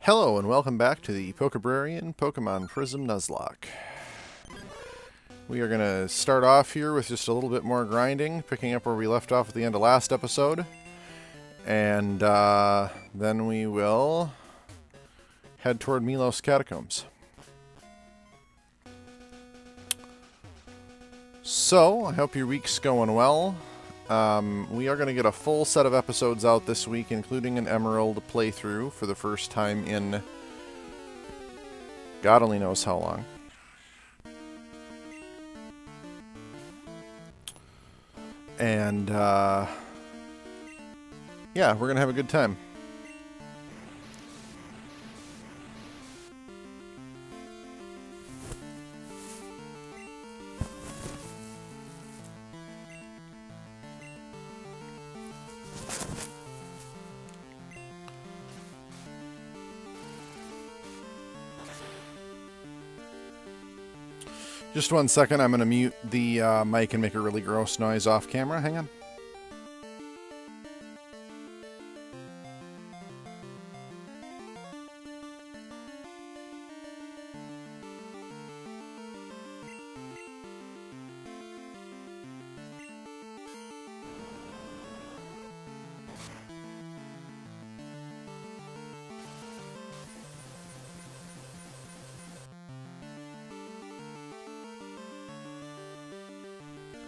Hello and welcome back to the Pokébrarian Pokémon Prism Nuzlocke. We are going to start off here with just a little bit more grinding, picking up where we left off at the end of last episode. And then we will head toward Milos Catacombs. So, I hope your week's going well. We are going to get a full set of episodes out this week, including an Emerald playthrough for the first time in God only knows how long. And, yeah, we're going to have a good time. Just 1 second, I'm going to mute the mic and make a really gross noise off camera. Hang on.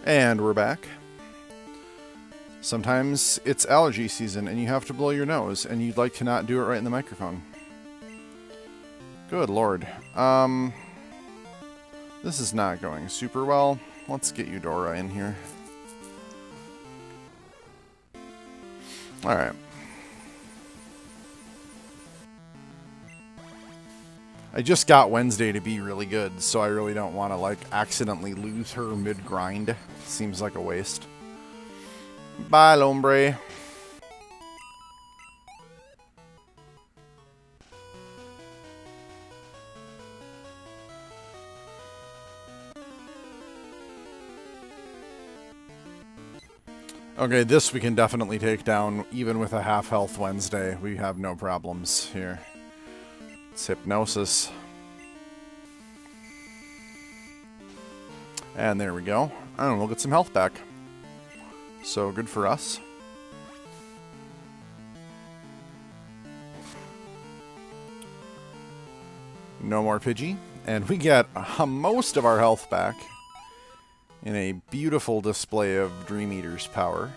And we're back. Sometimes it's allergy season and you have to blow your nose and you'd like to not do it right in the microphone. Good lord. This is not going super well. Let's get Eudora in here. Alright. I just got Wednesday to be really good, so I really don't want to, like, accidentally lose her mid-grind. Seems like a waste. Bye, Lombre. Okay, this we can definitely take down, even with a half-health Wednesday. We have no problems here. It's Hypnosis. And there we go. And we'll get some health back. So good for us. No more Pidgey. And we get most of our health back in a beautiful display of Dream Eater's power.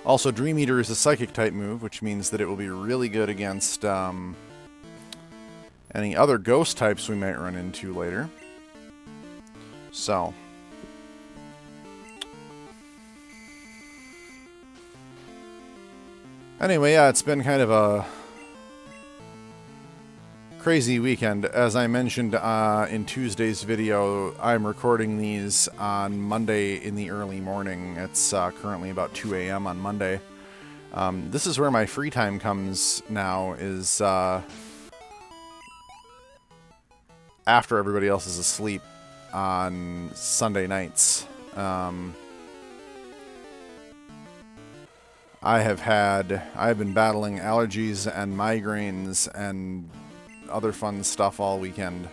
Also, Dream Eater is a Psychic-type move, which means that it will be really good against any other Ghost types we might run into later. So. Anyway, yeah, it's been kind of a crazy weekend. As I mentioned in Tuesday's video, I'm recording these on Monday in the early morning. It's currently about 2 a.m. on Monday. This is where my free time comes now, is after everybody else is asleep on Sunday nights. I've been battling allergies and migraines and other fun stuff all weekend,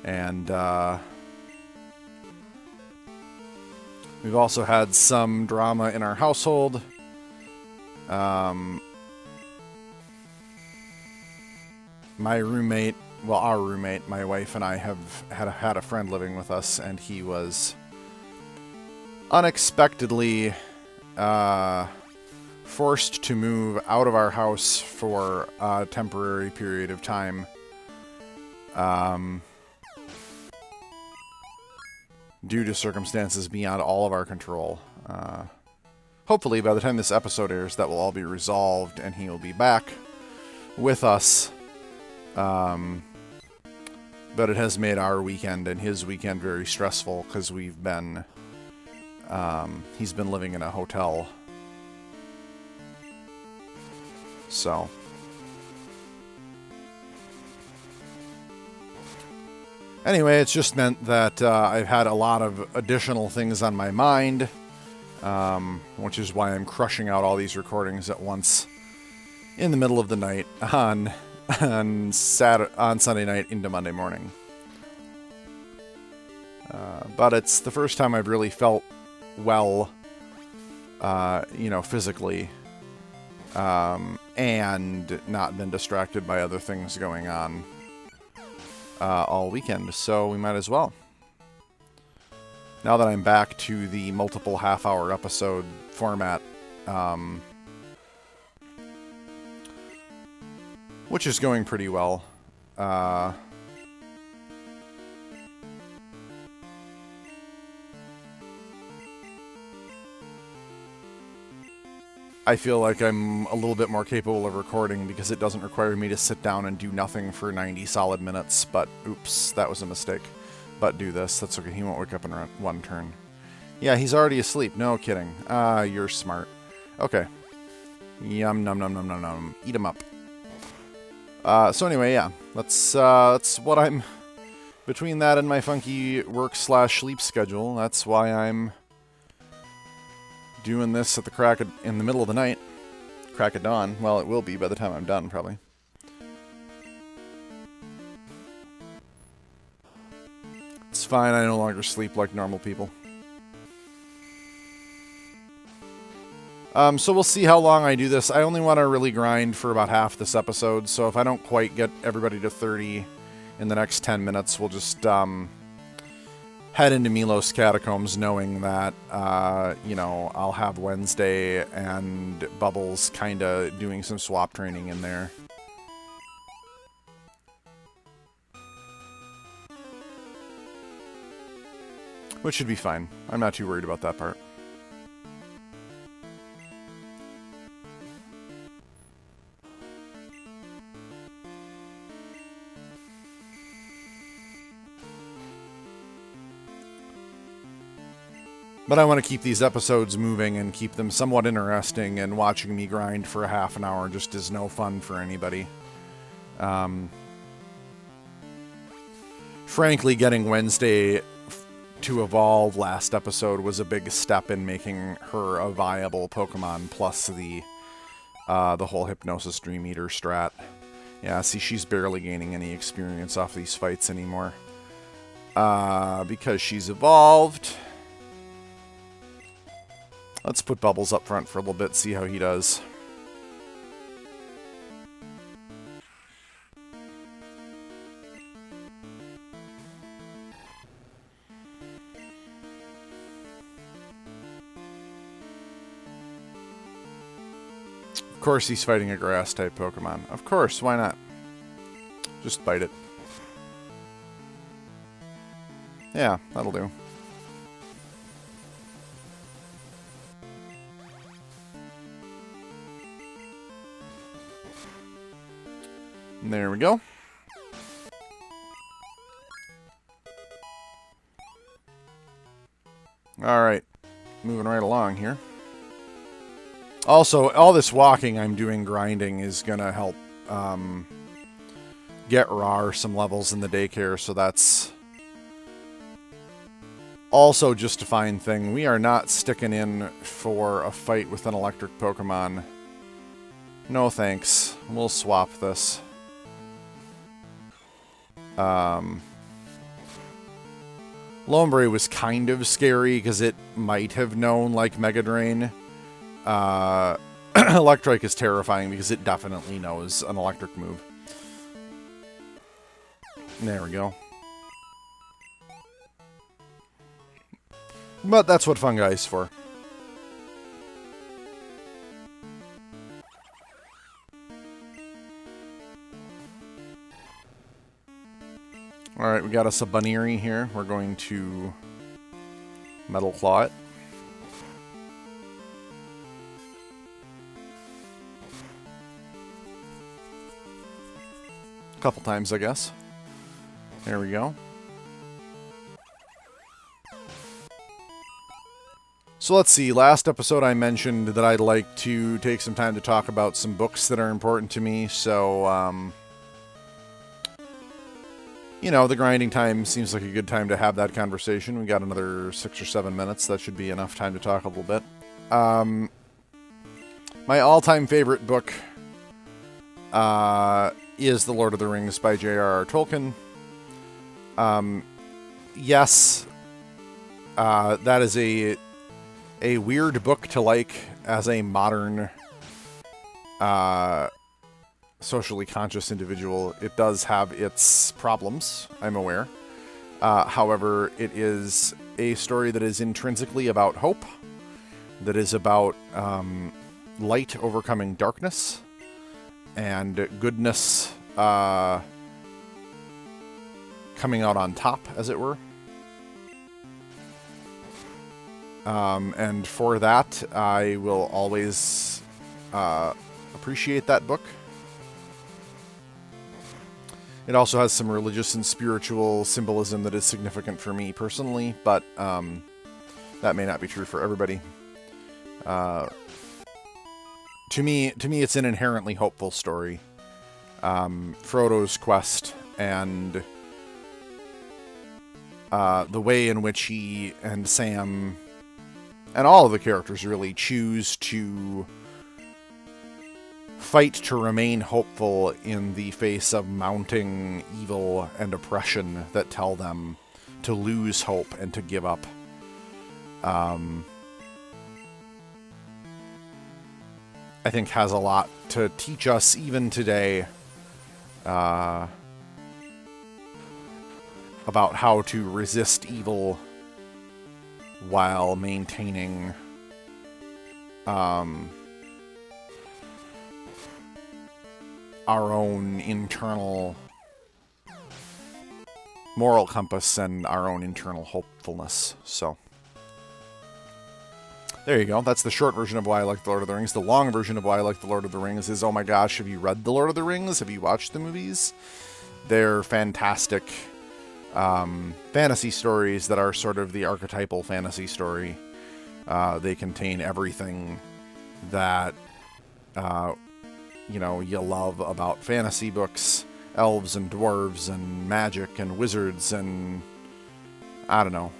and we've also had some drama in our household. My roommate, well, our roommate, my wife and I have had a friend living with us, and he was unexpectedly forced to move out of our house for a temporary period of time. Due to circumstances beyond all of our control. Hopefully, by the time this episode airs, that will all be resolved, and he will be back with us. But it has made our weekend and his weekend very stressful, because we've been... he's been living in a hotel. So. Anyway, it's just meant that I've had a lot of additional things on my mind. which is why I'm crushing out all these recordings at once in the middle of the night on Sunday night into Monday morning. But it's the first time I've really felt well, physically, and not been distracted by other things going on all weekend, so we might as well. Now that I'm back to the multiple half-hour episode format, which is going pretty well. I feel like I'm a little bit more capable of recording because it doesn't require me to sit down and do nothing for 90 solid minutes, but oops, that was a mistake. But do this, that's okay, he won't wake up in one turn. Yeah, he's already asleep, no kidding. You're smart. Okay. Yum, num, num, num, num, num. Eat him up. So anyway, yeah, that's what I'm... Between that and my funky work/sleep schedule, that's why I'm doing this at in the middle of the night. Crack of dawn. Well, it will be by the time I'm done, probably. It's fine, I no longer sleep like normal people. So we'll see how long I do this. I only want to really grind for about half this episode, so if I don't quite get everybody to 30 in the next 10 minutes, we'll just head into Milos Catacombs knowing that, I'll have Wednesday and Bubbles kind of doing some swap training in there. Which should be fine. I'm not too worried about that part. But I want to keep these episodes moving and keep them somewhat interesting, and watching me grind for a half an hour just is no fun for anybody. Frankly, getting Wednesday to evolve last episode was a big step in making her a viable Pokemon, plus the whole Hypnosis Dream Eater strat. Yeah, see, she's barely gaining any experience off these fights anymore. Because she's evolved. Let's put Bubbles up front for a little bit, see how he does. Of course he's fighting a grass-type Pokemon. Of course, why not? Just bite it. Yeah, that'll do. There we go. Alright. Moving right along here. Also, all this walking I'm doing grinding is going to help get Rar some levels in the daycare, so that's also just a fine thing. We are not sticking in for a fight with an electric Pokemon. No thanks. We'll swap this. Lombre was kind of scary because it might have known, like, Mega Drain. Electrike is terrifying because it definitely knows an electric move. There we go. But that's what Fungi is for. Alright, we got us a Bunnery here. We're going to Metal Claw it. A couple times, I guess. There we go. So let's see, last episode I mentioned that I'd like to take some time to talk about some books that are important to me, so you know, the grinding time seems like a good time to have that conversation. We got another 6 or 7 minutes. That should be enough time to talk a little bit. My all-time favorite book is The Lord of the Rings by J.R.R. Tolkien. Yes, that is a weird book to like as a modern, socially conscious individual. It does have its problems, I'm aware. However, it is a story that is intrinsically about hope, that is about light overcoming darkness, and goodness coming out on top, as it were. And for that, I will always appreciate that book. It also has some religious and spiritual symbolism that is significant for me personally, but that may not be true for everybody. To me, it's an inherently hopeful story. Frodo's quest and the way in which he and Sam and all of the characters really choose to fight to remain hopeful in the face of mounting evil and oppression that tell them to lose hope and to give up. I think has a lot to teach us even today about how to resist evil while maintaining our own internal moral compass and our own internal hopefulness. So there you go. That's the short version of why I like The Lord of the Rings. The long version of why I like The Lord of the Rings is, oh my gosh, have you read The Lord of the Rings? Have you watched the movies? They're fantastic fantasy stories that are sort of the archetypal fantasy story. They contain everything that, you love about fantasy books. Elves and dwarves and magic and wizards and, I don't know.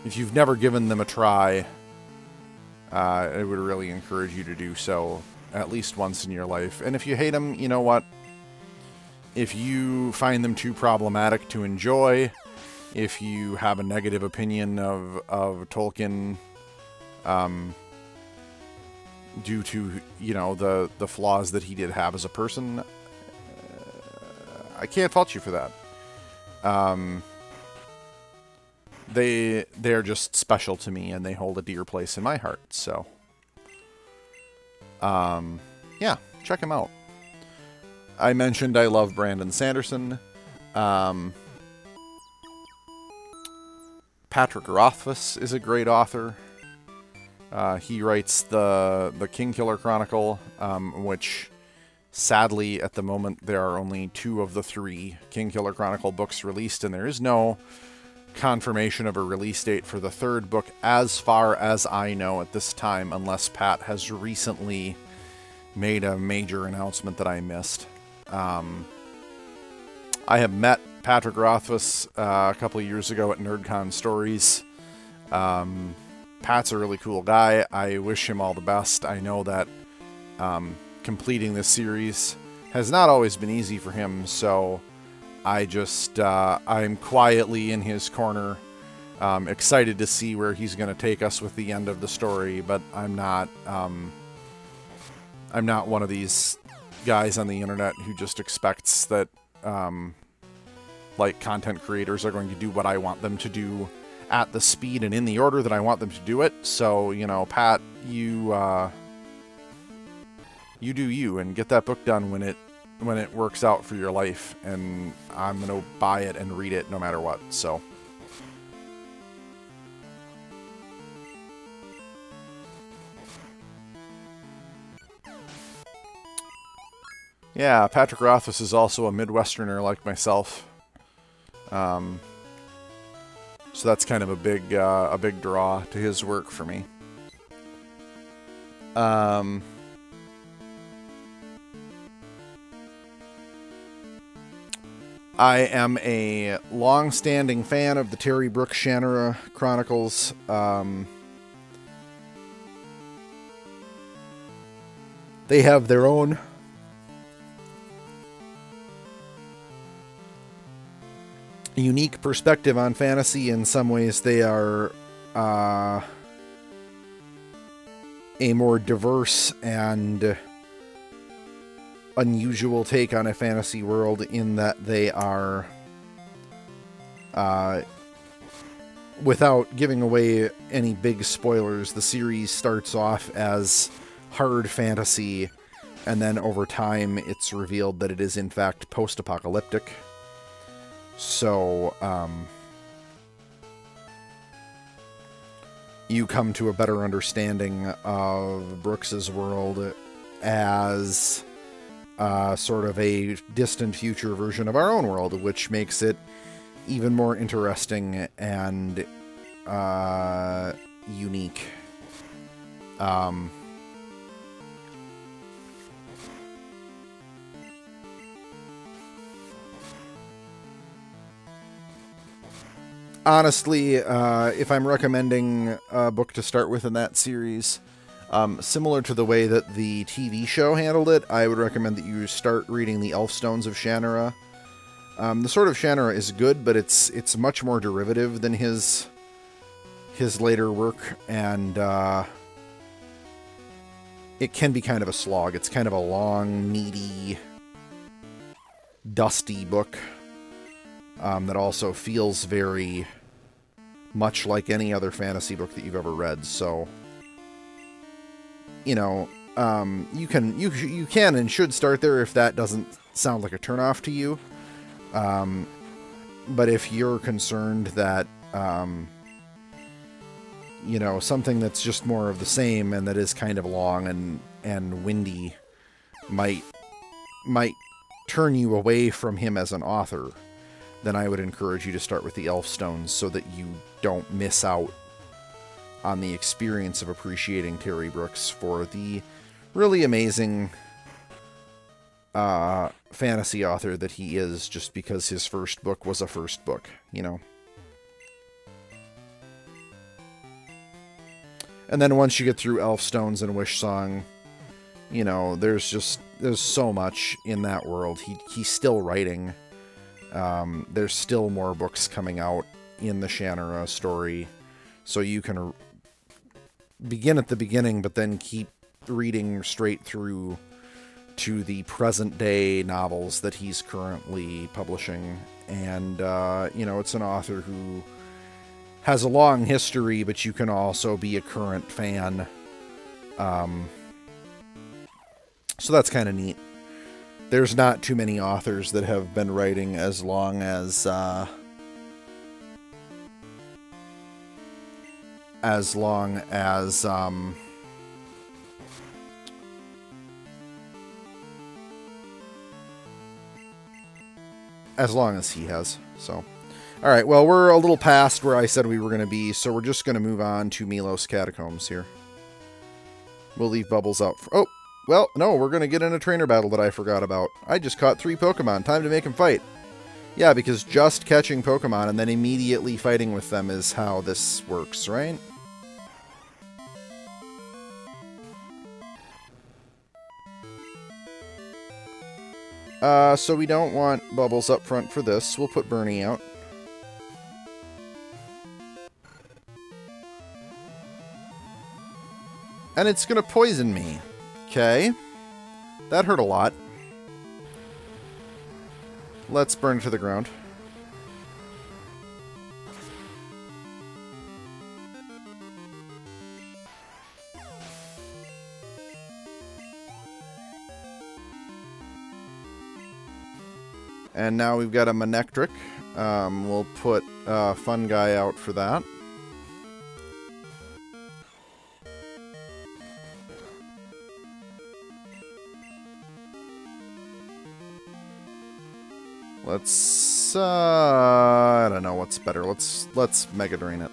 If you've never given them a try, I would really encourage you to do so at least once in your life. And if you hate them, you know what? If you find them too problematic to enjoy, if you have a negative opinion of Tolkien, due to, the flaws that he did have as a person, I can't fault you for that. They're just special to me, and they hold a dear place in my heart. So, yeah, check him out. I mentioned I love Brandon Sanderson. Patrick Rothfuss is a great author. He writes the Kingkiller Chronicle, which sadly at the moment there are only 2 of the 3 Kingkiller Chronicle books released, and there is no confirmation of a release date for the 3rd book as far as I know at this time, unless Pat has recently made a major announcement that I missed. I have met Patrick Rothfuss a couple of years ago at NerdCon Stories. Pat's a really cool guy. I wish him all the best. I know that completing this series has not always been easy for him, so I'm quietly in his corner, excited to see where he's going to take us with the end of the story, but I'm not one of these guys on the internet who just expects that, content creators are going to do what I want them to do at the speed and in the order that I want them to do it. So, Pat, you do you, and get that book done when it works out for your life, and I'm going to buy it and read it no matter what. So, yeah, Patrick Rothfuss is also a Midwesterner like myself. So that's kind of a big draw to his work for me. I am a long-standing fan of the Terry Brooks Shannara Chronicles. They have their own unique perspective on fantasy. In some ways, they are a more diverse and unusual take on a fantasy world, in that they are, without giving away any big spoilers, the series starts off as hard fantasy, and then over time it's revealed that it is in fact post-apocalyptic. So, you come to a better understanding of Brooks's world as sort of a distant future version of our own world, which makes it even more interesting and unique. Honestly, if I'm recommending a book to start with in that series, similar to the way that the TV show handled it, I would recommend that you start reading the Elfstones of Shannara. The Sword of Shannara is good, but it's much more derivative than his later work, and it can be kind of a slog. It's kind of a long, meaty, dusty book that also feels very much like any other fantasy book that you've ever read. So, you know, you can and should start there if that doesn't sound like a turnoff to you. But if you're concerned that, you know, something that's just more of the same and that is kind of long and windy might turn you away from him as an author, then I would encourage you to start with the Elfstones so that you don't miss out on the experience of appreciating Terry Brooks for the really amazing fantasy author that he is, just because his first book was a first book, you know. And then once you get through Elfstones and Wish Song, you know, there's so much in that world. He's still writing. There's still more books coming out in the Shannara story, so you can begin at the beginning, but then keep reading straight through to the present day novels that he's currently publishing. And, you know, it's an author who has a long history, but you can also be a current fan. So that's kind of neat. There's not too many authors that have been writing as long as long as he has. So, all right, well, we're a little past where I said we were going to be, so we're just going to move on to Milos Catacombs here. We'll leave Bubbles out for... Oh, well, no, we're going to get in a trainer battle that I forgot about. I just caught 3 Pokemon. Time to make them fight. Yeah, because just catching Pokemon and then immediately fighting with them is how this works, right? So we don't want Bubbles up front for this. We'll put Bernie out. And it's gonna poison me. Okay. That hurt a lot. Let's burn it to the ground. And now we've got a Manectric. We'll put Fun Guy out for that. Let's, I don't know what's better. Let's Mega Drain it.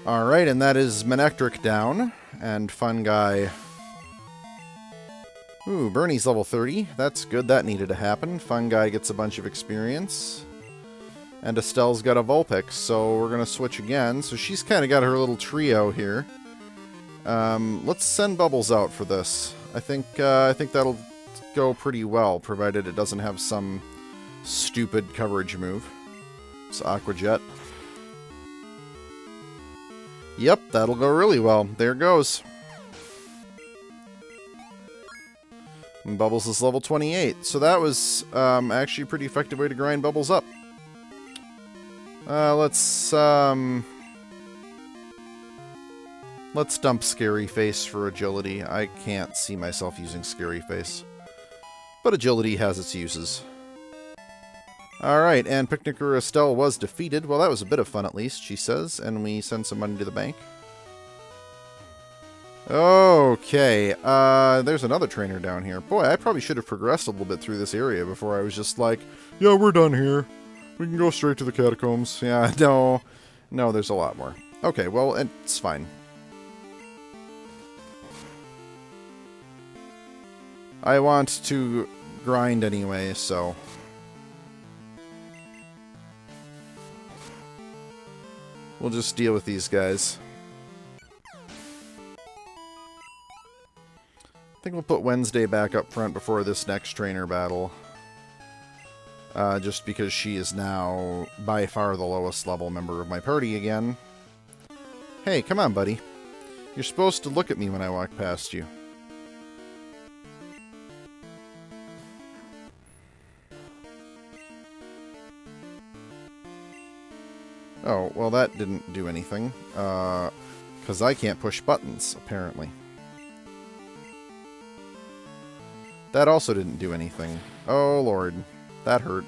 Alright, and that is Manectric down. And Fun Guy... Ooh, Bernie's level 30. That's good. That needed to happen. Fun Guy gets a bunch of experience. And Estelle's got a Vulpix, so we're going to switch again. So she's kind of got her little trio here. Let's send Bubbles out for this. I think that'll go pretty well, provided it doesn't have some stupid coverage move. It's Aqua Jet. Yep, that'll go really well. There it goes. And Bubbles is level 28. So that was actually a pretty effective way to grind Bubbles up. Let's dump Scary Face for Agility. I can't see myself using Scary Face. But Agility has its uses. Alright, and Picnicker Estelle was defeated. Well, that was a bit of fun at least, she says. And we send some money to the bank. Okay, there's another trainer down here. Boy, I probably should have progressed a little bit through this area before I was just like, yeah, we're done here. We can go straight to the catacombs. Yeah, no, there's a lot more. Okay, well, it's fine. I want to grind anyway, so... we'll just deal with these guys. I think we'll put Wednesday back up front before this next trainer battle. Just because she is now by far the lowest level member of my party again. Hey, come on, buddy. You're supposed to look at me when I walk past you. Oh, well that didn't do anything. Because I can't push buttons, apparently. That also didn't do anything. Oh, Lord. That hurt.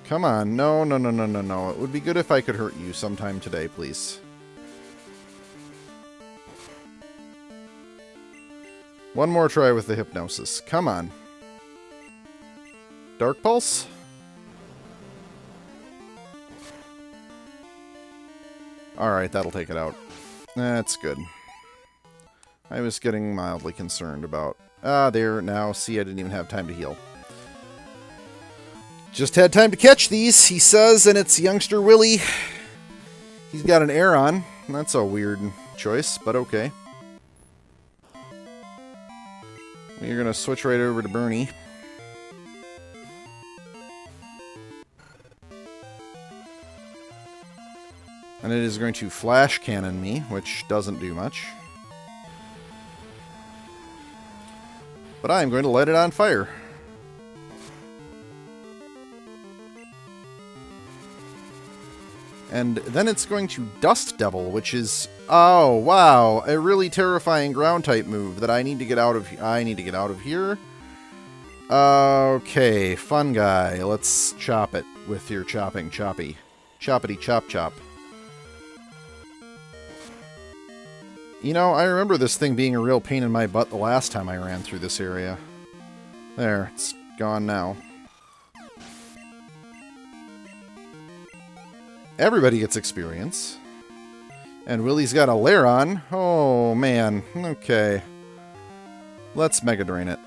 Come on. No. It would be good if I could hurt you sometime today, please. One more try with the Hypnosis. Come on. Dark Pulse? Alright, that'll take it out. That's good. I was getting mildly concerned about... there, now. See, I didn't even have time to heal. Just had time to catch these, he says, and it's youngster Willie. He's got an Aeron. That's a weird choice, but okay. We're going to switch right over to Bernie. And it is going to Flash Cannon me, which doesn't do much. But I am going to light it on fire. And then it's going to Dust Devil, which is, oh wow, a really terrifying ground type move that I need to get out of. I need to get out of here. Okay, Fun Guy, let's chop it with your choppity chop chop. You know, I remember this thing being a real pain in my butt the last time I ran through this area. There, it's gone now. Everybody gets experience. And Willie's got a Lairon. Oh, man. Okay. Let's Mega Drain it.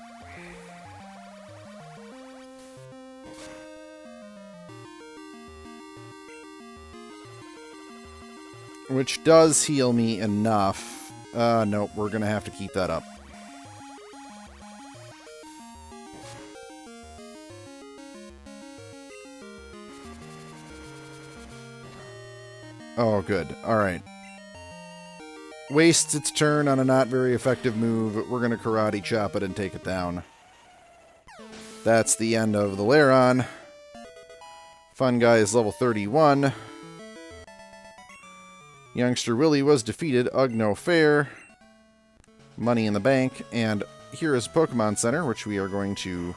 Which does heal me enough. Nope, we're gonna have to keep that up. Oh, good. Alright. Wastes its turn on a not very effective move. We're gonna Karate Chop it and take it down. That's the end of the Lairon. Fun Guy is level 31. Youngster Willie was defeated. Ugh, no fair. Money in the bank. And here is Pokemon Center, which we are going to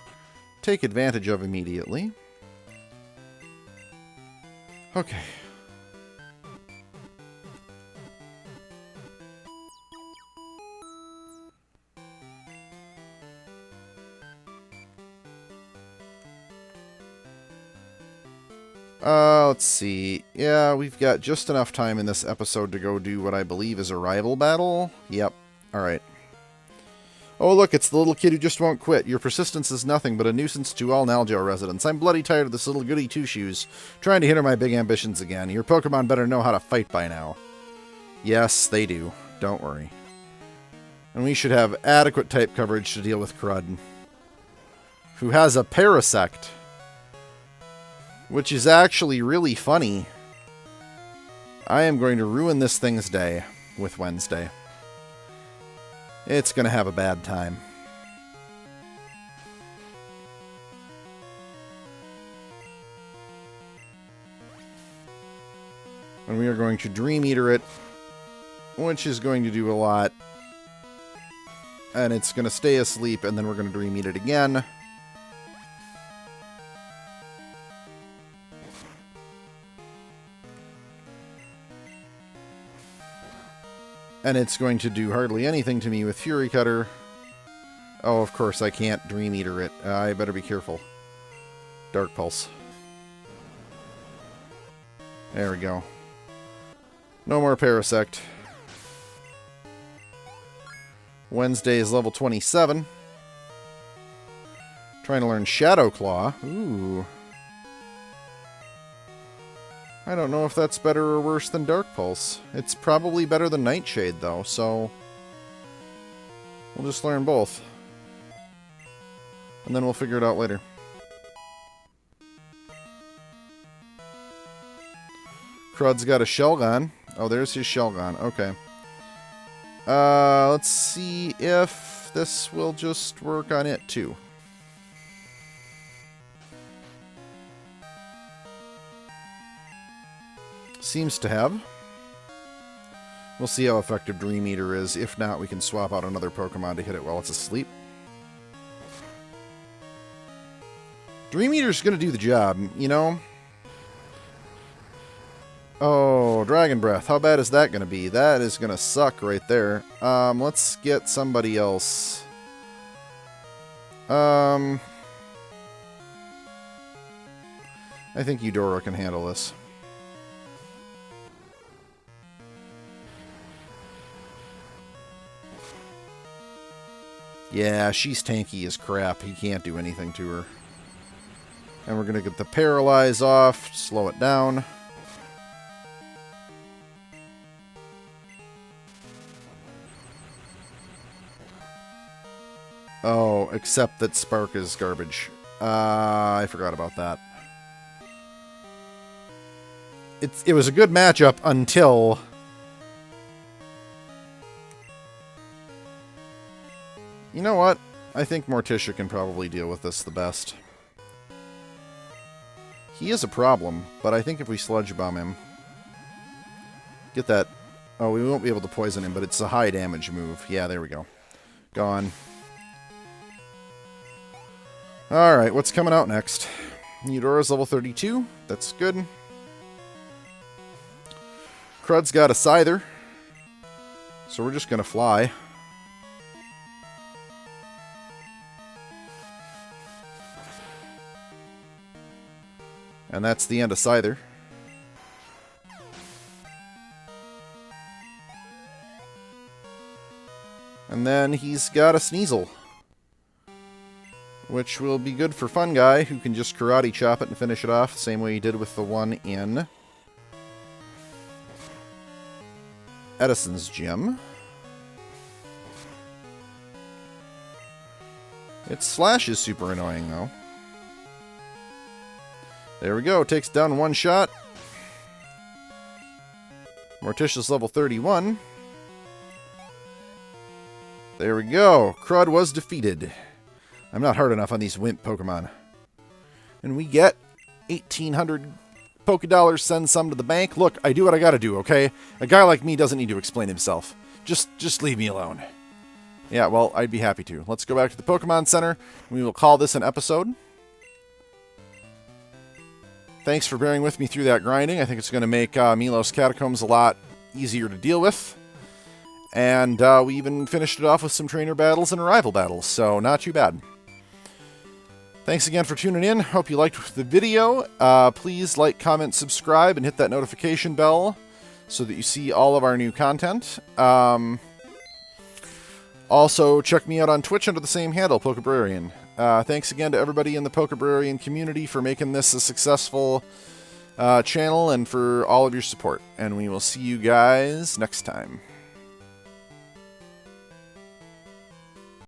take advantage of immediately. Okay. Let's see. Yeah, we've got just enough time in this episode to go do what I believe is a rival battle. Yep. Alright. Oh, look, it's the little kid who just won't quit. Your persistence is nothing but a nuisance to all Nalgeo residents. I'm bloody tired of this little goody two-shoes trying to hinder my big ambitions again. Your Pokemon better know how to fight by now. Yes, they do. Don't worry. And we should have adequate type coverage to deal with Crud, who has a Parasect, which is actually really funny. I am going to ruin this thing's day with Wednesday. It's going to have a bad time. And we are going to Dream Eater it, which is going to do a lot. And it's going to stay asleep, and then we're going to Dream Eat it again. And it's going to do hardly anything to me with Fury Cutter. Oh, of course, I can't Dream Eater it. I better be careful. Dark Pulse. There we go. No more Parasect. Wednesday is level 27. Trying to learn Shadow Claw. Ooh. I don't know if that's better or worse than Dark Pulse. It's probably better than Nightshade, though, so we'll just learn both. And then we'll figure it out later. Crud's got a Shelgon. Oh, there's his Shelgon. Okay. Let's see if this will just work on it, too. Seems to have. We'll see how effective Dream Eater is. If not, we can swap out another Pokemon to hit it while it's asleep. Dream Eater's gonna do the job, you know? Oh, Dragon Breath. How bad is that gonna be? That is gonna suck right there. Let's get somebody else. I think Eudora can handle this. Yeah, she's tanky as crap. He can't do anything to her. And we're going to get the Paralyze off, slow it down. Oh, except that Spark is garbage. I forgot about that. It was a good matchup until... You know what? I think Morticia can probably deal with this the best. He is a problem, but I think if we Sludge Bomb him... Get that... Oh, we won't be able to poison him, but it's a high damage move. Yeah, there we go. Gone. Alright, what's coming out next? Eudora's level 32. That's good. Crud's got a Scyther. So we're just going to fly. And that's the end of Scyther. And then he's got a Sneasel, which will be good for Fun Guy, who can just Karate Chop it and finish it off, the same way he did with the one in Edison's gym. Its Slash is super annoying, though. There we go. Takes down one shot. Morticia's level 31. There we go. Crud was defeated. I'm not hard enough on these wimp Pokemon. And we get 1,800 Pokédollars, send some to the bank. Look, I do what I gotta do, okay? A guy like me doesn't need to explain himself. Just leave me alone. Yeah, well, I'd be happy to. Let's go back to the Pokemon Center. We will call this an episode. Thanks for bearing with me through that grinding. I think it's going to make Milos Catacombs a lot easier to deal with. And we even finished it off with some trainer battles and rival battles, so not too bad. Thanks again for tuning in. Hope you liked the video. Please like, comment, subscribe, and hit that notification bell so that you see all of our new content. Also, check me out on Twitch under the same handle, Pokébrarian. Thanks again to everybody in the Pokébrarian community for making this a successful channel and for all of your support. And we will see you guys next time.